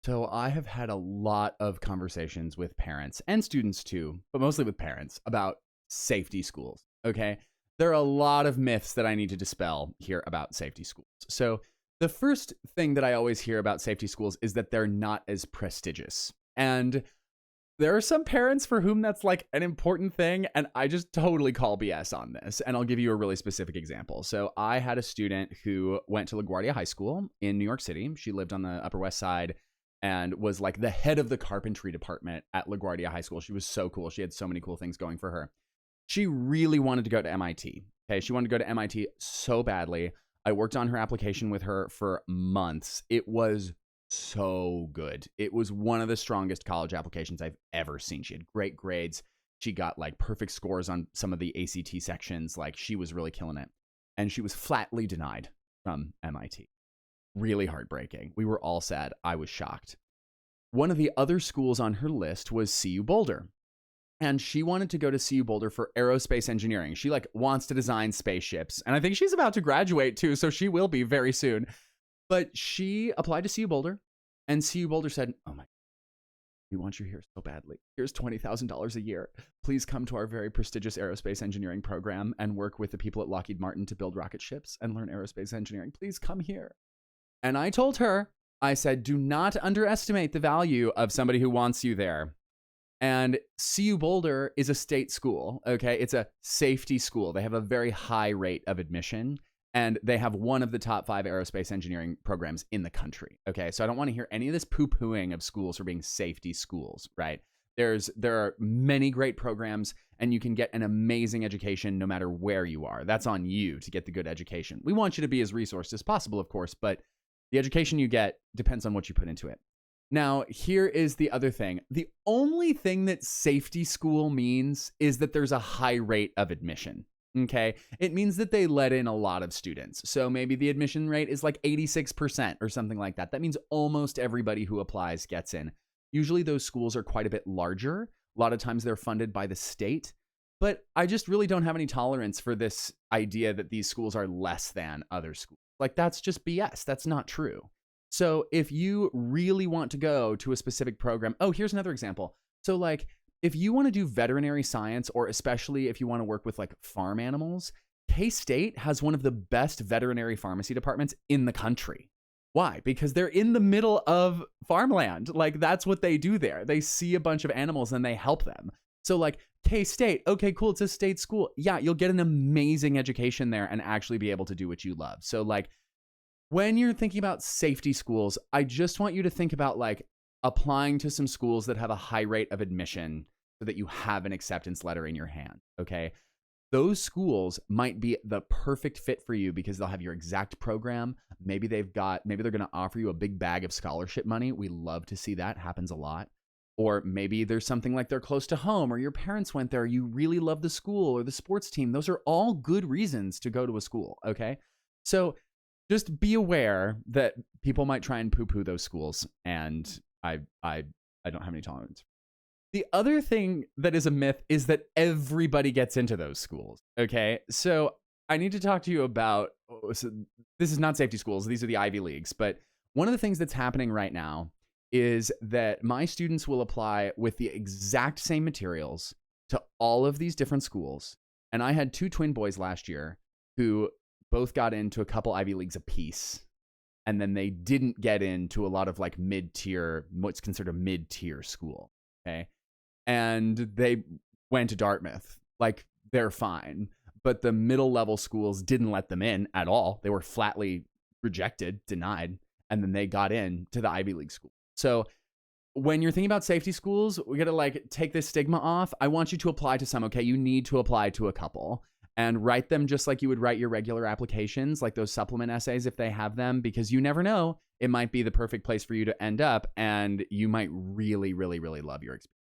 So I have had a lot of conversations with parents and students too, but mostly with parents about safety schools. Okay. There are a lot of myths that I need to dispel here about safety schools. So the first thing that I always hear about safety schools is that they're not as prestigious. And there are some parents for whom that's like an important thing, and I just totally call BS on this. And I'll give you a really specific example. So I had a student who went to LaGuardia High School in New York City. She lived on the Upper West Side and was like the head of the carpentry department at LaGuardia High School. She was so cool. She had so many cool things going for her. She really wanted to go to MIT. Okay, she wanted to go to MIT so badly. I worked on her application with her for months. It was so good. It was one of the strongest college applications I've ever seen. She had great grades. She got like perfect scores on some of the ACT sections. Like she was really killing it. And she was flatly denied from MIT. Really heartbreaking. We were all sad. I was shocked. One of the other schools on her list was CU Boulder. And she wanted to go to CU Boulder for aerospace engineering. She like wants to design spaceships. And I think she's about to graduate too, so she will be very soon. But she applied to CU Boulder, and CU Boulder said, "Oh my, we want you here so badly. Here's $20,000 a year. Please come to our very prestigious aerospace engineering program and work with the people at Lockheed Martin to build rocket ships and learn aerospace engineering. Please come here." And I told her, I said, do not underestimate the value of somebody who wants you there. And CU Boulder is a state school, okay? It's a safety school. They have a very high rate of admission, and they have one of the top 5 aerospace engineering programs in the country, okay? So I don't want to hear any of this poo-pooing of schools for being safety schools, right? There are many great programs, and you can get an amazing education no matter where you are. That's on you to get the good education. We want you to be as resourced as possible, of course, but the education you get depends on what you put into it. Now, here is the other thing. The only thing that safety school means is that there's a high rate of admission, okay? It means that they let in a lot of students. So maybe the admission rate is like 86% or something like that. That means almost everybody who applies gets in. Usually those schools are quite a bit larger. A lot of times they're funded by the state. But I just really don't have any tolerance for this idea that these schools are less than other schools. Like, that's just BS. That's not true. So if you really want to go to a specific program, oh, here's another example. So like if you want to do veterinary science, or especially if you want to work with like farm animals, K-State has one of the best veterinary pharmacy departments in the country. Why? Because they're in the middle of farmland. Like that's what they do there. They see a bunch of animals and they help them. So like K-State, okay, cool. It's a state school. Yeah, you'll get an amazing education there and actually be able to do what you love. So like, when you're thinking about safety schools, I just want you to think about like applying to some schools that have a high rate of admission so that you have an acceptance letter in your hand, okay? Those schools might be the perfect fit for you because they'll have your exact program. Maybe they're going to offer you a big bag of scholarship money. We love to see that. Happens a lot. Or maybe there's something like they're close to home, or your parents went there. You really love the school or the sports team. Those are all good reasons to go to a school, okay? So just be aware that people might try and poo-poo those schools, and I don't have any tolerance. The other thing that is a myth is that everybody gets into those schools, okay? So I need to talk to you about, so this is not safety schools, these are the Ivy Leagues, but one of the things that's happening right now is that my students will apply with the exact same materials to all of these different schools, and I had 2 twin boys last year who both got into a couple Ivy Leagues apiece, and then they didn't get into a lot of like mid-tier, what's considered a mid-tier school, okay? And they went to Dartmouth. Like, they're fine. But the middle-level schools didn't let them in at all. They were flatly rejected, denied, and then they got in to the Ivy League school. So when you're thinking about safety schools, we got to like take this stigma off. I want you to apply to some, okay? You need to apply to a couple. And write them just like you would write your regular applications, like those supplement essays if they have them, because you never know, it might be the perfect place for you to end up, and you might really, really, really love your experience.